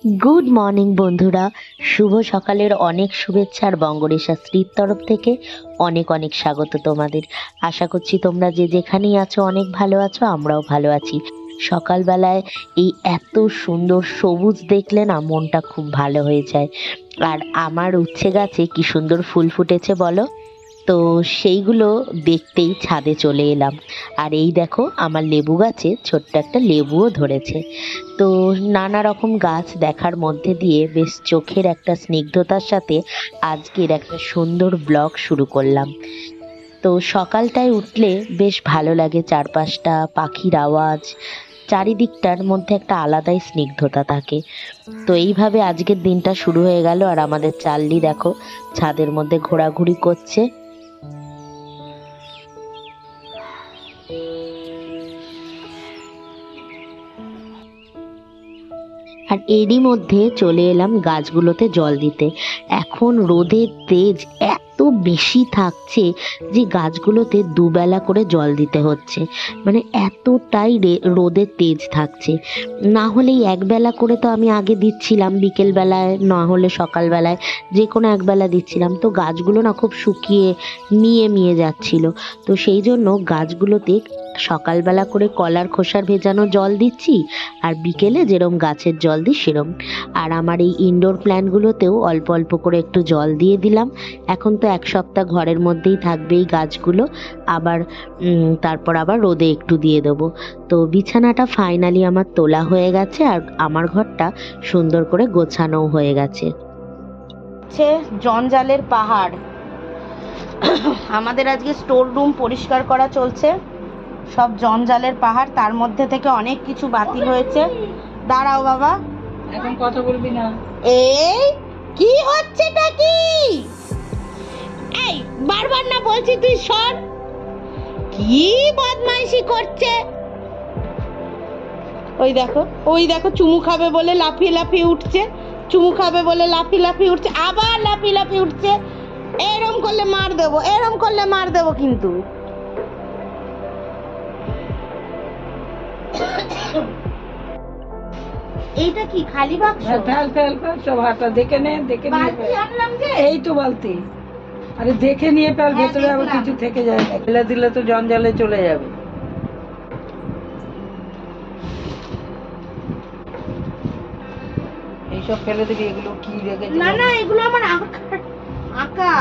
Good morning বন্ধুরা, শুভ সকালের অনেক শুভেচ্ছা আর বঙ্গরেশা স্ত্রীর তরফ থেকে অনেক অনেক স্বাগত তোমাদের। আশা করছি তোমরা যে যেখানেই আছো অনেক ভালো আছো, আমরাও ভালো আছি। সকালবেলায় এই এত সুন্দর সবুজ দেখলে না মনটা খুব ভালো হয়ে যায়। আর আমার উচ্ছে গাছে কি সুন্দর ফুল ফুটেছে বলো তো, সেইগুলো দেখতেই ছাদে চলে এলাম। আর এই দেখো আমার লেবু গাছে ছোট্ট একটা লেবুও ধরেছে। তো নানা রকম গাছ দেখার মধ্যে দিয়ে বেশ চোখের একটা স্নিগ্ধতার সাথে আজকের একটা সুন্দর ব্লগ শুরু করলাম। তো সকালটায় উঠলে বেশ ভালো লাগে, চারপাশটা পাখির আওয়াজ, চারিদিকটার মধ্যে একটা আলাদাই স্নিগ্ধতা থাকে। তো এইভাবে আজকের দিনটা শুরু হয়ে গেল। আর আমাদের চার্লি দেখো ছাদের মধ্যে ঘোরাঘুরি করছে। আর এরই মধ্যে চলে এলাম গাছগুলোতে জল দিতে। এখন রোদের তেজ এত বেশি থাকছে যে গাছগুলোতে দুবেলা করে জল দিতে হচ্ছে, মানে এতটাই রোদের তেজ থাকছে। না হলেই একবেলা করে তো আমি আগে দিচ্ছিলাম, বিকেল বেলায় না হলে সকালবেলায় যে কোনো একবেলা দিচ্ছিলাম। তো গাছগুলো না খুব শুকিয়ে মিয়ে যাচ্ছিল। তো সেই জন্য গাছগুলোতে সকালবেলা করে কলার খোসার ভেজানো জল দিচ্ছি, আর বিকেলে যেরম গাছের জল দিই সেরম। আর আমার এই ইনডোর প্ল্যান্টগুলোতেও অল্প অল্প করে একটু জল দিয়ে দিলাম। এখন তো এক সপ্তাহ ঘরের মধ্যেই থাকবে এই গাছগুলো, আবার তারপর আবার রোদে একটু দিয়ে দেবো। তো বিছানাটা ফাইনালি আমার তোলা হয়ে গেছে, আর আমার ঘরটা সুন্দর করে গোছানোও হয়ে গেছে। জঞ্জালের পাহাড়। আমাদের আজকে স্টোর রুম পরিষ্কার করা চলছে, সব জঞ্জালের পাহাড়, তার মধ্যে থেকে অনেক কিছু বাতিল হয়েছে। দাঁড়াও বাবা, এখন কথা বলবি না। এই কি হচ্ছেটা কি? এই বারবার না বলছি তুই সর। কি বদমাইশি করছে! ওই দেখো চুমু খাবে বলে লাফিয়ে লাফিয়ে উঠছে, চুমু খাবে বলে লাফিয়ে লাফিয়ে উঠছে, আবার লাফিয়ে লাফিয়ে উঠছে। এরম করলে মার দেবো, এরম করলে মার দেবো কিন্তু। এইটা কি খালি বাক্স? ফেল ফেল ফেল সব হাটা দেখে নে, দেখে নিয়ে বালতি আনলাম যে। এই তো বালতি। আরে দেখে নিয়ে ফেল, ভেতরে আবার কিছু থেকে যায় না, ফেলে দিলে তো জঞ্জালে চলে যাবে। এইসব ফেলে দিবি। এগুলো কি রেখেছে? না না, এগুলো আমার আঁকা।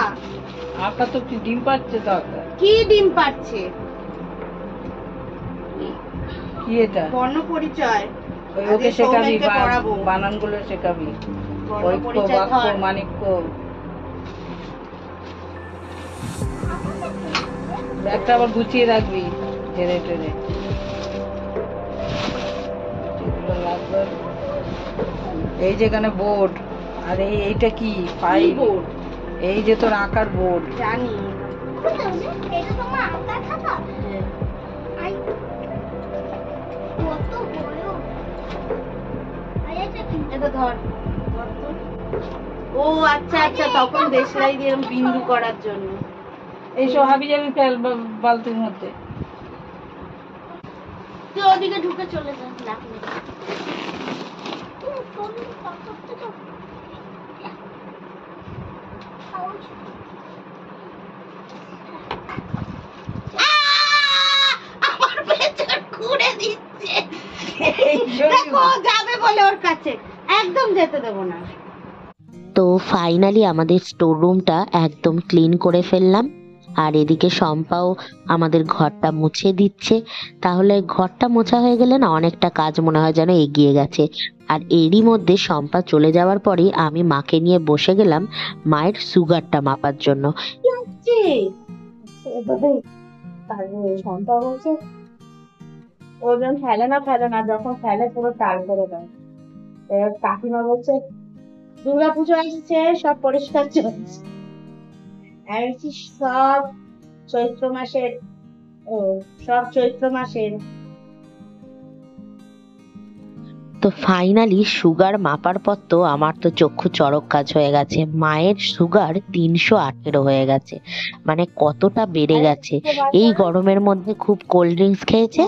আঁকা তো ডিম পাচ্ছে তো। আঁকা কি ডিম পাচ্ছে? কি এটা? বর্ণ পরিচয়। ওকে শেখাবি, বানান গুলো শেখাবি। ঐক্য, বাক্য, মানিক্য। ব্যাগটা আবার গুছিয়ে রাখবি টেনে টেনে। এই যেখানে বোর্ড, আর এইটা কি ফাইল? এই যে তোর আঁকার বোর্ড। জানি। ও আচ্ছা আচ্ছা, তখন দেশলাই দিয়ে বিন্দু করার জন্য। এইসব হাবি যাবি ফেল বালতির মধ্যে। তুই ওদিকে ঢুকে চলে যা। আমার পেছন ঘুরে দিচ্ছে। দেখো যাবে বলে ওর কাছে, একদম যেতে দেবো না। তো ফাইনালি আমাদের স্টোর রুমটা একদম ক্লিন করে ফেললাম। আর এদিকে শম্পাও আমাদের ঘরটা মুছে দিচ্ছে। তাহলে ঘরটা মোছা হয়ে গেলে না অনেকটা কাজ মনে হয় যেন এগিয়ে গেছে। আর এরই মধ্যে শম্পা চলে যাওয়ার পরেই আমি মাকে নিয়ে বসে গেলাম মায়ের সুগারটা মাপার জন্য। শম্পা বলছে ওজন ফেলে না, যখন ফেলে পুরো টাল করে দেয়। কাকিমা বলছে দুর্গাপুজো আসছে, সব পরিষ্কার চলছে। সব চৈত্র মাসের, সব চৈত্র মাসের। তো ফাইনালি সুগার মাপার পর তো আমার তো চক্ষু চড়ক কাজ হয়ে গেছে। মায়ের সুগার 318 হয়ে গেছে, মানে কতটা বেড়ে গেছে। এই গরমের মধ্যে খুব কোল্ড ড্রিঙ্কস খেয়েছে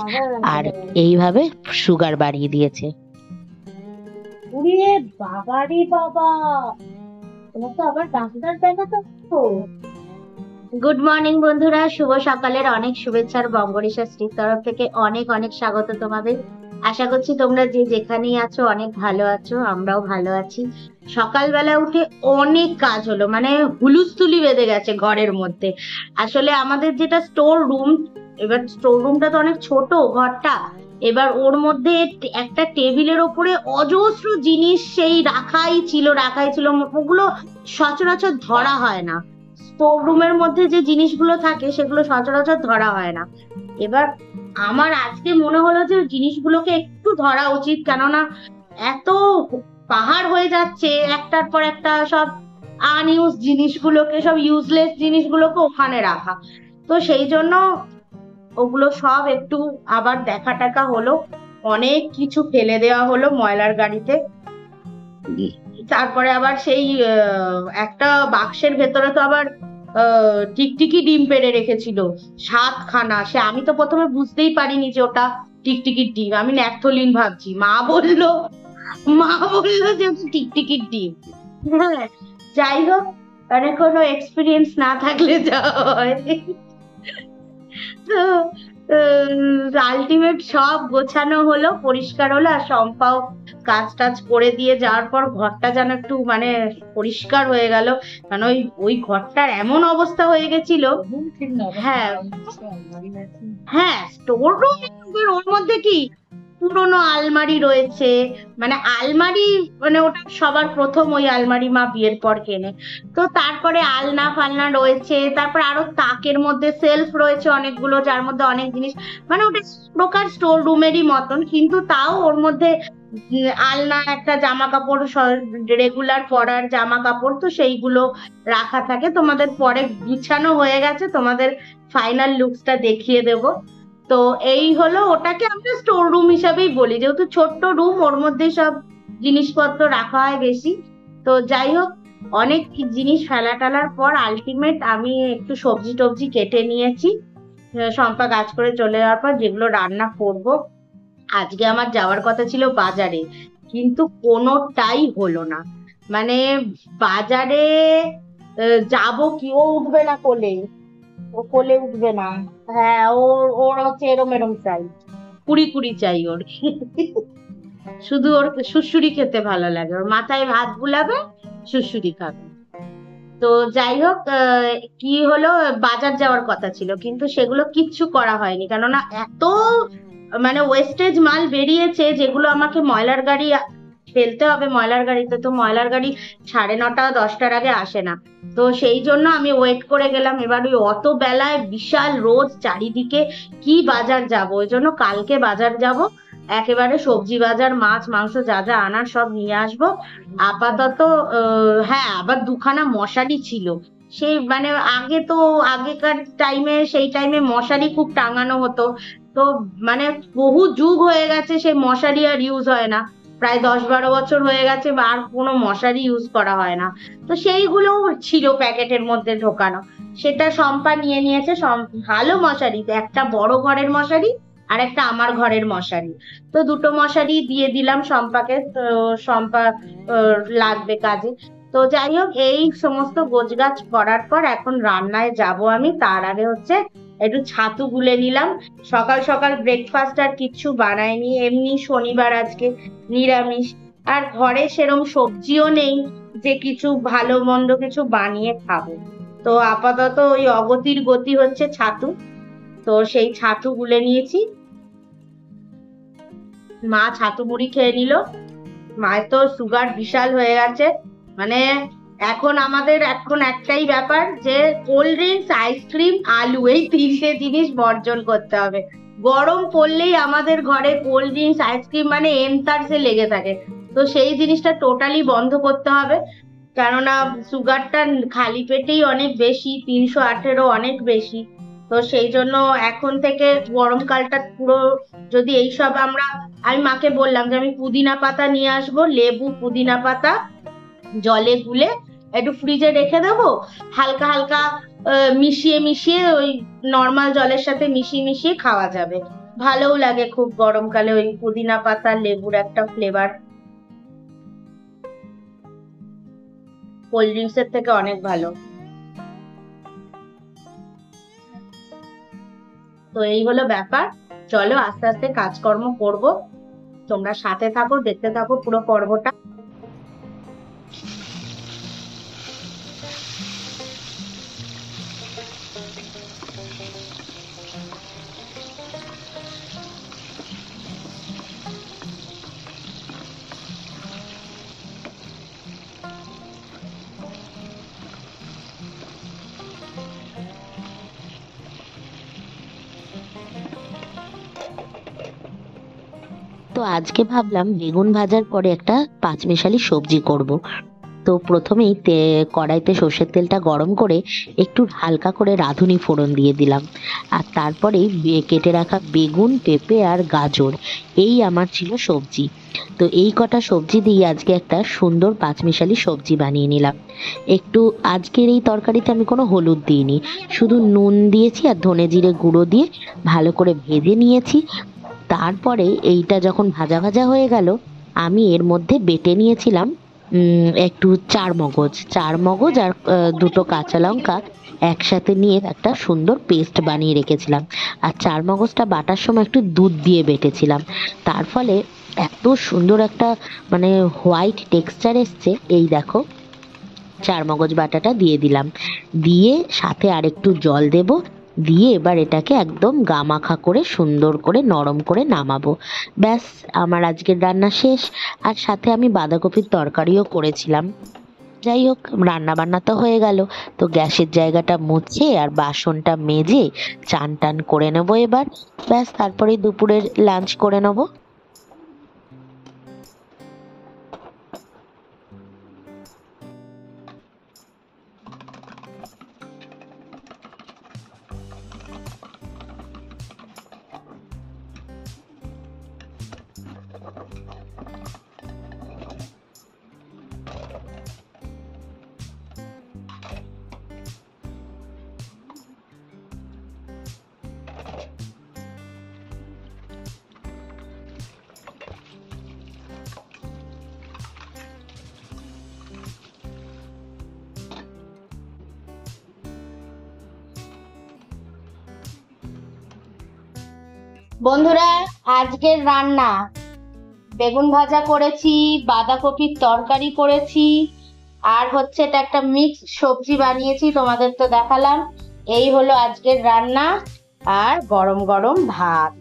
আর এইভাবে সুগার বাড়িয়ে দিয়েছে। ওরে বাবা রে বাবা, তোমার তো আবার ডাক্তার দেখাতে তো। গুড মর্নিং বন্ধুরা, শুভ সকালের অনেক শুভেচ্ছার বঙ্গরিশা স্ত্রীর তরফ থেকে অনেক অনেক স্বাগত তোমাদের। আশা করছি তোমরা যে যেখানেই আছো অনেক ভালো আছো, আমরাও ভালো আছি। সকালবেলা উঠে অনেক কাজ হলো, মানে হুলুস্থুলি বেঁধে গেছে ঘরের মধ্যে। আসলে আমাদের যেটা স্টোর রুম, এবার স্টোর রুমটা তো অনেক ছোট ঘরটা, এবার ওর মধ্যে একটা টেবিলের ওপরে অজস্র জিনিস সেই রাখাই ছিল ওগুলো সচরাচর ধরা হয় না। স্টোর রুমের মধ্যে যে জিনিসগুলো থাকে সেগুলো সচরাচর ধরা হয় না। এবার আমার আজকে মনে হলো যে জিনিসগুলোকে একটু ধরা উচিত, কেননা এত পাহাড় হয়ে যাচ্ছে একটার পর একটা, সব আনইউজ জিনিসগুলোকে, সব ইউজলেস জিনিসগুলোকে ওখানে রাখা। তো সেই জন্য ওগুলো সব একটু আবার দেখা টাকা হলো, অনেক কিছু ফেলে দেওয়া হলো ময়লার গাড়িতে। তারপরে আবার সেই একটা বাক্সের ভেতরে তো আবার টিকটিকি ডিম পেড়ে রেখেছিল 7খানা। সে আমি তো প্রথমে বুঝতেই পারিনি যে ওটা টিকটিকির ডিম, আমি ন্যাপথলিন ভাবছি। মা বললো যে ওটা টিকটিকির ডিম। হ্যাঁ, যাই হোক, মানে কোনো এক্সপিরিয়েন্স না থাকলে যা হয়। তো আলটিমেট সব গোছানো হলো, পরিষ্কার হলো, আর শম্পাও কাজ টাজ করে দিয়ে যাওয়ার পর ঘরটা যেন একটু মানে পরিষ্কার হয়ে গেল। কারণ ওই ঘরটার এমন অবস্থা হয়ে গেছিল। হ্যাঁ হ্যাঁ, স্টোর রুম, ওর মধ্যে কি পুরোনো আলমারি রয়েছে, মানে আলমারি, মানে ওটা সবার প্রথম ওই আলমারি মা বিয়ের পর কেনে। তো তারপরে আলনা ফালনা রয়েছে, তারপরে আরো তাকের মধ্যে সেলফ রয়েছে অনেকগুলো, যার মধ্যে অনেক জিনিস, মানে ওটা প্রকার স্টোর রুমেরই মতন, কিন্তু তাও ওর মধ্যে আলনা, একটা জামা কাপড়, রেগুলার পরার জামা কাপড়, তো সেইগুলো রাখা থাকে। তোমাদের পরে গুছানো হয়ে গেছে, তোমাদের ফাইনাল লুকসটা দেখিয়ে দেবো। তো এই হলো, ওটাকে আমরা স্টোর রুম হিসাবেই বলি, যেহেতু ছোট্ট রুম, ওর মধ্যে সব জিনিসপত্র রাখা হয় বেশি। তো যাই হোক, অনেক জিনিস ফেলা টালার পর আলটিমেট আমি একটু সবজি টবজি কেটে নিয়েছি। শম্পা কাজ করে চলে যাওয়ার পর যেগুলো রান্না করব। আজকে আমার যাওয়ার কথা ছিল বাজারে, কিন্তু কোনোটাই হলো না। মানে বাজারে যাব কি, ও উঠবে না কোলে, ও কোলে উঠবে না। হ্যাঁ, ওর হচ্ছে এরম চাই, কুড়ি কুড়ি চাই ওর। শুধু ওর সুড়সুড়ি খেতে ভালো লাগে, ওর মাথায় ভাত বুলাবে, সুড়সুড়ি খাবে। তো যাই হোক, কি হলো, বাজার যাওয়ার কথা ছিল, কিন্তু সেগুলো কিচ্ছু করা হয়নি, কেননা এত মানে ওয়েস্টেজ মাল বেরিয়েছে, যেগুলো আমাকে ময়লার গাড়ি ফেলতে হবে। ময়লার গাড়িতে তো ময়লার গাড়ি 9:30 10টার আগে আসে না। তো সেই জন্য আমি ওয়েট করে গেলাম। এবার ওই অত বেলায় বিশাল রোদ চারিদিকে, কি বাজার যাব, ওই জন্য কালকে বাজার যাব, একেবারে সবজি বাজার, মাছ মাংস যা যা আনার সব নিয়ে আসবো। আপাতত হ্যাঁ, আবার 2খানা মশারি ছিল। সেই মানে আগে তো, আগেকার টাইমে, সেই টাইমে মশারি খুব টাঙানো হতো। তো মানে বহু যুগ হয়ে গেছে, সেই মশারি আর ইউজ হয় না, প্রায় 10-12 বছর হয়ে গেছে, আর কোনো মশারি ইউজ করা হয় না। তো সেইগুলো ছিল প্যাকেটের মধ্যে ঢোকানো, সেটা শম্পা নিয়ে নিয়েছে। ভালো মশারি, একটা বড় ঘরের মশারি আর একটা আমার ঘরের মশারি, তো দুটো মশারি দিয়ে দিলাম শম্পাকে। তো শম্পা লাগবে কাজে। তো যাই হোক, এই সমস্ত গোছগাছ করার পর এখন রান্নায় যাব আমি। তার আগে হচ্ছে একটু ছাতু গুলে নিলাম। সকাল সকাল ব্রেকফাস্ট আর কিচ্ছু বানাইনি, এমনি শনিবার আজকে, নিরামিষ, আর ঘরে সেরম সবজিও নেই যে কিছু ভালো মন্দ কিছু বানিয়ে খাবো। তো আপাতত ওই অগতির গতি হচ্ছে ছাতু। তো সেই ছাতু গুলে নিয়েছি, মা ছাতু মুড়ি খেয়ে নিল। মায়ের তো সুগার বিশাল হয়ে গেছে, মানে এখন আমাদের এখন একটাই ব্যাপার, যে কোল্ড ড্রিঙ্কস, আইসক্রিম, আলু, এই 3টে জিনিস বর্জন করতে হবে। গরম পড়লেই আমাদের ঘরে কোল্ড ড্রিঙ্কস, আইসক্রিম মানে এমতারসে লেগে থাকে। তো সেই জিনিসটা টোটালি বন্ধ করতে হবে, কেননা সুগারটা খালি পেটেই অনেক বেশি, 318 অনেক বেশি। তো সেই জন্য এখন থেকে গরমকালটা পুরো, যদি এইসব আমি মাকে বললাম যে আমি পুদিনা পাতা নিয়ে আসবো, লেবু, পুদিনা পাতা জলে গুলে একটু ফ্রিজে রেখে দেবো, হালকা হালকা মিশিয়ে মিশিয়ে ওই নর্মাল জলের সাথে মিশিয়ে মিশিয়ে খাওয়া যাবে। ভালোও লাগে খুব গরমকালে ওই পুদিনা পাতা লেবুর একটা ফ্লেভার। কোল্ড ড্রিঙ্কসের থেকে অনেক ভালো। তো এই হলো ব্যাপার, চলো আস্তে আস্তে কাজকর্ম করব, তোমরা সাথে থাকো, দেখতে থাকো পুরো পর্বটা। তো আজকে ভাবলাম বেগুন ভাজার পরে একটা পাঁচমিশালি সবজি করব। তো প্রথমেই কড়াইতে সর্ষের তেলটা গরম করে একটু হালকা করে রাঁধুনি ফোড়ন দিয়ে দিলাম, আর তারপরে কেটে রাখা বেগুন, পেঁপে আর গাজর, এই আমার ছিল সবজি। তো এই কটা সবজি দিয়ে আজকে একটা সুন্দর পাঁচমিশালি সবজি বানিয়ে নিলাম। একটু আজকের এই তরকারিতে আমি কোনো হলুদ দিইনি, শুধু নুন দিয়েছি আর ধনে জিরে গুঁড়ো দিয়ে ভালো করে ভেজে নিয়েছি। তারপরে এইটা যখন ভাজা ভাজা হয়ে গেল, আমি এর মধ্যে বেটে নিয়েছিলাম একটু চার মগজ আর দুটো কাঁচা লঙ্কা একসাথে নিয়ে একটা সুন্দর পেস্ট বানিয়ে রেখেছিলাম। আর চার মগজটা বাটার সময় একটু দুধ দিয়ে বেটেছিলাম, তার ফলে এত সুন্দর একটা মানে হোয়াইট টেক্সচার এসছে। এই দেখো, চার মগজ বাটাটা দিয়ে দিলাম, দিয়ে সাথে আর একটু জল দেব, দিয়ে এবার এটাকে একদম গামাখা করে সুন্দর করে নরম করে নামাবো। ব্যাস, আমার আজকের রান্না শেষ। আর সাথে আমি বাঁধাকপির তরকারিও করেছিলাম। যাই হোক, রান্না বান্না তো হয়ে গেল। তো গ্যাসের জায়গাটা মুছে আর বাসনটা মেজে চান টান করে নেবো এবার। ব্যাস, তারপরে দুপুরের লাঞ্চ করে নেবো। বন্ধুরা, আজকের রান্না বেগুন ভাজা করেছি, বাঁধাকপির তরকারি করেছি, আর হচ্ছে এটা একটা মিক্স সবজি বানিয়েছি, তোমাদের তো দেখালাম। এই হলো আজকের রান্না, আর গরম গরম ভাত।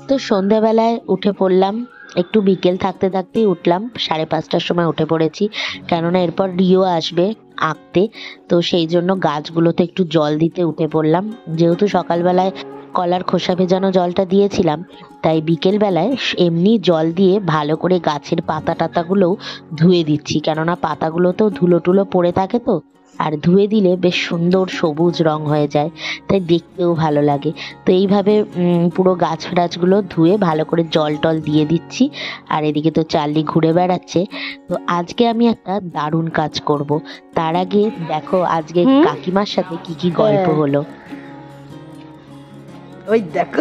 তো সন্ধ্যাবেলায় উঠে পড়লাম, একটু বিকেল থাকতে থাকতেই উঠলাম, 5:30টার সময় উঠে পড়েছি, কেননা এরপর রিও আসবে আঁকতে। তো সেই জন্য গাছগুলোতে একটু জল দিতে উঠে পড়লাম। যেহেতু সকালবেলায় কলার খোসা ভেজানো জলটা দিয়েছিলাম, তাই বিকেল বেলায় এমনি জল দিয়ে ভালো করে গাছের পাতা টাতাগুলোও ধুয়ে দিচ্ছি, কেননা পাতাগুলোতেও ধুলো টুলো পড়ে থাকে, তো আর ধুয়ে দিলে বেশ সুন্দর সবুজ রং হয়ে যায়, তাই দেখতেও ভালো লাগে। তো এইভাবে পুরো গাছ টাছগুলো ধুয়ে ভালো করে জল টল দিয়ে দিচ্ছি। আর এদিকে তো চার্লি ঘুরে বেড়াচ্ছে। তো আজকে আমি একটা দারুণ কাজ করব। তার আগে দেখো আজকে কাকিমার সাথে কি কি গল্প হলো। ওই দেখো,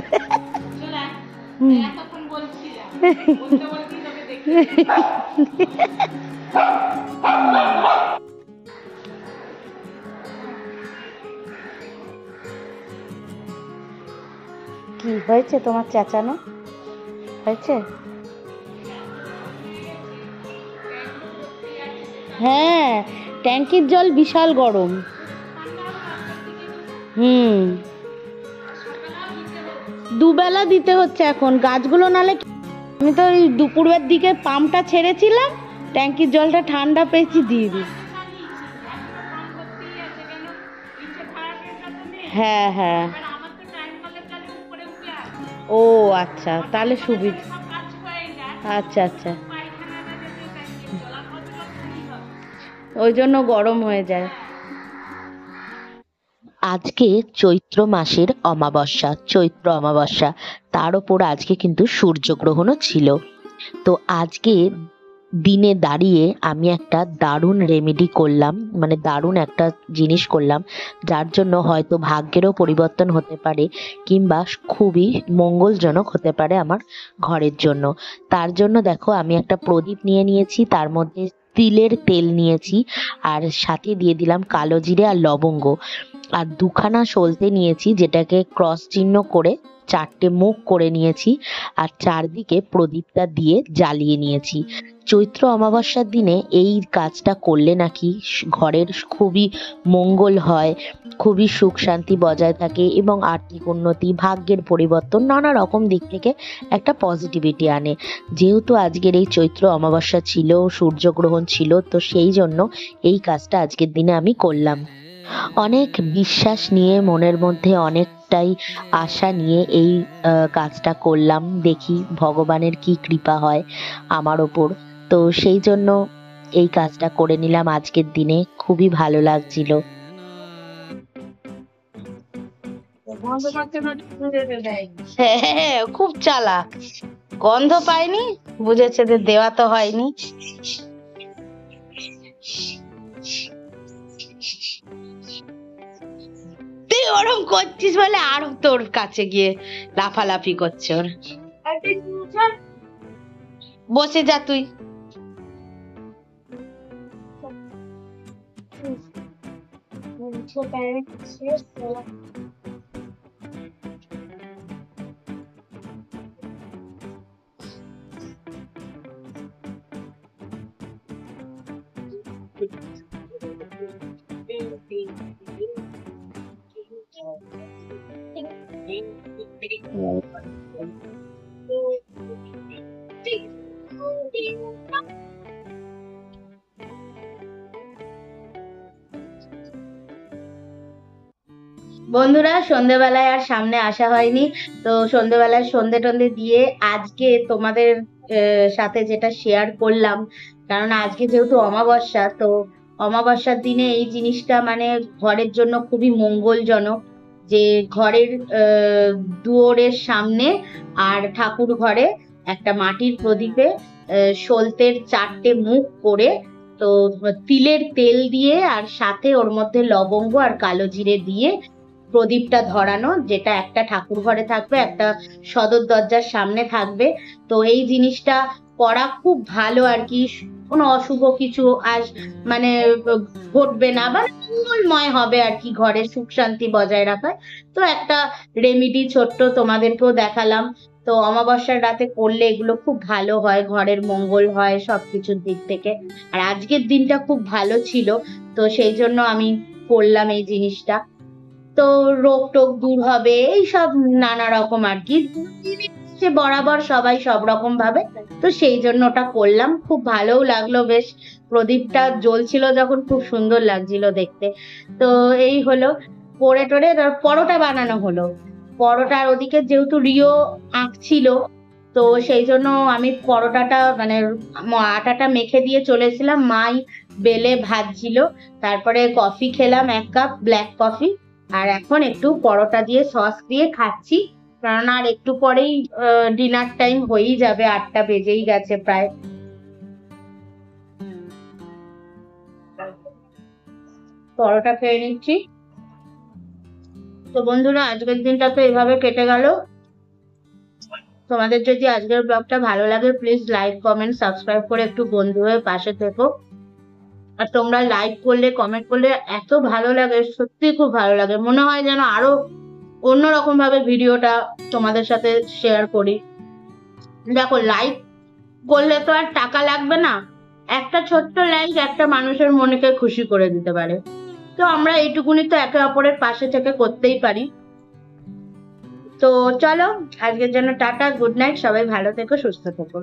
কি হয়েছে তোমার চেঁচানো হয়েছে? হ্যাঁ, ট্যাঙ্কির জল বিশাল গরম। দুবেলা দিতে হচ্ছে এখন গাছগুলো, নালে আমি তো ওই দুপুরের দিকে পাম্পটা ছেড়েছিলাম, ট্যাঙ্কির জলটা ঠান্ডা পেয়েছি দিয়ে দিই। হ্যাঁ হ্যাঁ, ও আচ্ছা, তাহলে সুবিধা। আচ্ছা আচ্ছা, ওই জন্য গরম হয়ে যায়। আজকে চৈত্র মাসের অমাবস্যা, চৈত্র অমাবস্যা, তার ওপর আজকে কিন্তু সূর্যগ্রহণও ছিল। তো আজকে দিনে দাঁড়িয়ে আমি একটা দারুণ রেমেডি করলাম, মানে দারুণ একটা জিনিস করলাম, যার জন্য হয়তো ভাগ্যেরও পরিবর্তন হতে পারে কিংবা খুবই মঙ্গলজনক হতে পারে আমার ঘরের জন্য। তার জন্য দেখো আমি একটা প্রদীপ নিয়ে নিয়েছি, তার মধ্যে তিলের তেল নিয়েছি, আর সাথে দিয়ে দিলাম কালো জিরে আর লবঙ্গ, আর দুখানা সলতে নিয়েছি যেটাকে ক্রস চিহ্ন করে 4টে মুখ করে নিয়েছি, আর চারদিকে প্রদীপটা দিয়ে জ্বালিয়ে নিয়েছি। চৈত্র অমাবস্যার দিনে এই কাজটা করলে নাকি ঘরের খুবই মঙ্গল হয়, খুবই সুখ শান্তি বজায় থাকে এবং আর্থিক উন্নতি, ভাগ্যের পরিবর্তন, নানা রকম দিক থেকে একটা পজিটিভিটি আনে। যেহেতু আজকের এই চৈত্র অমাবস্যা ছিল, সূর্যগ্রহণ ছিল, তো সেই জন্য এই কাজটা আজকের দিনে আমি করলাম। অনেক বিশ্বাস নিয়ে, মনের মধ্যে অনেকটাই আশা নিয়ে এই কাজটা করলাম, দেখি ভগবানের কি কৃপা হয় আমার ওপর। তো সেই জন্য এই কাজটা করে নিলাম আজকের দিনে, খুবই ভালো লাগছিল। হ্যাঁ, খুব চালাক। গন্ধ পায়নি, বুঝেছে যে দেওয়া তো হয়নি। তুই ওরম করছিস বলে আর তোর কাছে গিয়ে লাফালাফি করছে ওর। বসে যা তুই। বন্ধুরা, সন্ধেবেলায় আর সামনে আসা হয়নি, তো সন্ধেবেলায় সন্ধে টন্ধে দিয়ে আজকে তোমাদের সাথে যেটা শেয়ার করলাম, কারণ আজকে যেহেতু অমাবস্যা, তো অমাবস্যার দিনে এই জিনিসটা মানে ঘরের জন্য খুবই মঙ্গলজনক, যে ঘরের দুয়ারের সামনে আর ঠাকুর ঘরে একটা মাটির প্রদীপে সলতের 4টে মুখ করে, তো তিলের তেল দিয়ে আর সাথে ওর মধ্যে লবঙ্গ আর কালো জিরে দিয়ে প্রদীপটা ধরানো, যেটা একটা ঠাকুর ঘরে থাকবে, একটা সদর দরজার সামনে থাকবে। তো এই জিনিসটা করা খুব ভালো আর কি, কোনো অশুভ কিছু মানে ঘটবে না, বা মঙ্গলময় হবে আর কি, ঘরে সুখ শান্তি বজায় রাখায়। তো একটা রেমিডি ছোট্ট তোমাদেরকেও দেখালাম। তো অমাবস্যার রাতে করলে এগুলো খুব ভালো হয়, ঘরের মঙ্গল হয় সবকিছুর দিক থেকে। আর আজকের দিনটা খুব ভালো ছিল, তো সেই জন্য আমি করলাম এই জিনিসটা। তো রোগ টোগ দূর হবে, এইসব নানা রকম আর কি, সে বরাবর সবাই সব রকম ভাবে। তো সেই জন্য ওটা করলাম, খুব ভালোও লাগলো, বেশ প্রদীপটা জ্বলছিল যখন খুব সুন্দর লাগছিল দেখতে। তো এই হলো, করে টোরে পরোটা বানানো হলো। পরোটার ওদিকে যেহেতু রিও আঁকছিল, তো সেই জন্য আমি পরোটাটা মানে আটাটা মেখে দিয়ে চলেছিলাম, মাই বেলে ভাজছিল। তারপরে কফি খেলাম, 1 কাপ ব্ল্যাক কফি। আর এখন একটু পরোটা দিয়ে সস দিয়ে খাচ্ছি, কারণ আর একটু পরেই ডিনার টাইম হয়েই যাবে, 8টা বেজেই গেছে প্রায়। পরোটা খেয়ে নিচ্ছি। তো বন্ধুরা, আজকের দিনটা তো এভাবে কেটে গেল। তোমাদের যদি আজকের ব্লগটা ভালো লাগে, প্লিজ লাইক কমেন্ট সাবস্ক্রাইব করে একটু বন্ধু হয়ে পাশে থেকো। আর তোমরা লাইক করলে, কমেন্ট করলে এত ভালো লাগে, সত্যি খুব ভালো লাগে, মনে হয় যেন আরো অন্যরকম ভাবে ভিডিওটা তোমাদের সাথে শেয়ার করি। দেখো, লাইক করলে তো আর টাকা লাগবে না, একটা ছোট্ট লাইক একটা মানুষের মনকে খুশি করে দিতে পারে। তো আমরা এইটুকুনি তো একে অপরের পাশে থেকে করতেই পারি। তো চলো, আজকের জন্য টাটা, গুড নাইট, সবাই ভালো থেকো, সুস্থ থেকো।